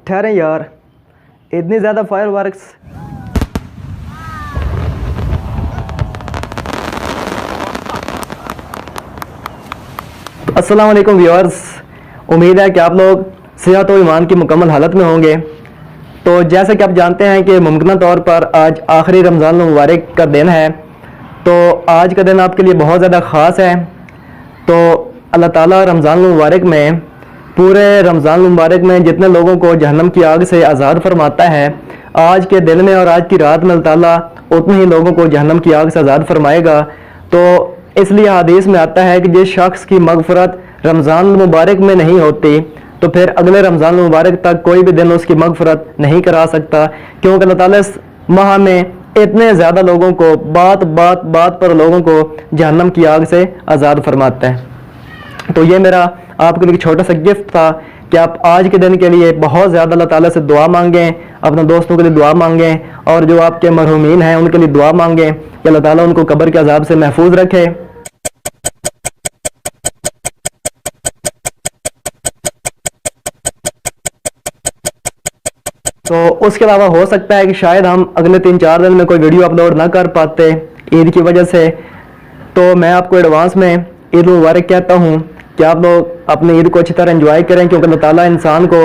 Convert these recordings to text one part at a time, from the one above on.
ठहरें यार, इतनी ज़्यादा फायरवर्क्स। अस्सलाम वालेकुम व्यूअर्स, उम्मीद है कि आप लोग सेहत और ईमान की मुकम्मल हालत में होंगे। तो जैसे कि आप जानते हैं कि मुमकिन तौर पर आज आखिरी रमज़ान मुबारक का दिन है, तो आज का दिन आपके लिए बहुत ज़्यादा ख़ास है। तो अल्लाह ताला रमज़ान मुबारक में, पूरे रमज़ान मुबारक में जितने लोगों को जहन्नम की आग से आज़ाद फरमाता है, आज के दिन में और आज की रात में अल्लाह ताला उतने ही लोगों को जहन्नम की आग से आज़ाद फरमाएगा। तो इसलिए हदीस में आता है कि जिस शख्स की मगफरत रमज़ान मुबारक में नहीं होती, तो फिर अगले रमज़ान मुबारक तक कोई भी दिन उसकी मगफरत नहीं करा सकता, क्योंकि अल्लाह ताला इस माह में इतने ज़्यादा लोगों को बात पर लोगों को जहन्नम की आग से आज़ाद फरमाता है। तो ये मेरा आपके लिए छोटा सा गिफ्ट था कि आप आज के दिन के लिए बहुत ज़्यादा अल्लाह ताला से दुआ मांगें, अपने दोस्तों के लिए दुआ मांगें, और जो आपके मरहूमीन हैं उनके लिए दुआ मांगें कि अल्लाह ताला उनको कब्र के अजाब से महफूज रखे। तो उसके अलावा हो सकता है कि शायद हम अगले 3-4 दिन में कोई वीडियो अपलोड ना कर पाते ईद की वजह से। तो मैं आपको एडवांस में ईद मुबारक कहता हूँ कि आप लोग अपनी ईद को अच्छी तरह एंजॉय करें, क्योंकि अल्लाह ताला इंसान को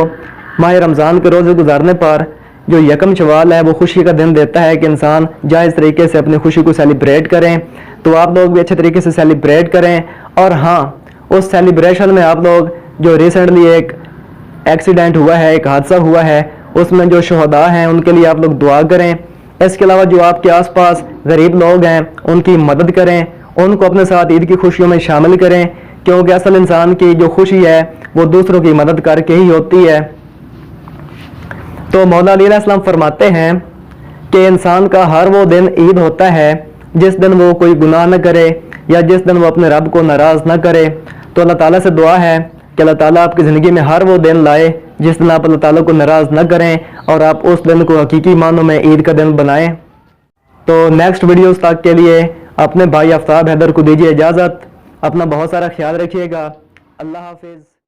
माह रमज़ान के रोज़े गुजारने पर जो यकम शवाल है वो खुशी का दिन देता है कि इंसान जायज़ तरीके से अपनी खुशी को सेलिब्रेट करें। तो आप लोग भी अच्छे तरीके से सेलिब्रेट करें। और हाँ, उस सेलिब्रेशन में आप लोग, जो रिसेंटली एक एक्सीडेंट हुआ है, एक हादसा हुआ है, उसमें जो शहदा हैं उनके लिए आप लोग दुआ करें। इसके अलावा जो आपके आसपास गरीब लोग हैं उनकी मदद करें, उनको अपने साथ ईद की खुशियों में शामिल करें, क्योंकि असल इंसान की जो खुशी है वो दूसरों की मदद करके ही होती है। तो मौला अली अलैहिस्सलाम फरमाते हैं कि इंसान का हर वो दिन ईद होता है जिस दिन वो कोई गुनाह न करे या जिस दिन वो अपने रब को नाराज़ न करे। तो अल्लाह ताला से दुआ है कि अल्लाह ताला आपकी ज़िंदगी में हर वो दिन लाए जिस दिन आप अल्लाह ताला को नाराज़ न करें, और आप उस दिन को हकीकी मानों में ईद का दिन बनाएं। तो नेक्स्ट वीडियोस तक के लिए अपने भाई आफ्ताब हैदर को दीजिए इजाज़त। अपना बहुत सारा ख्याल रखिएगा। अल्लाह हाफिज़।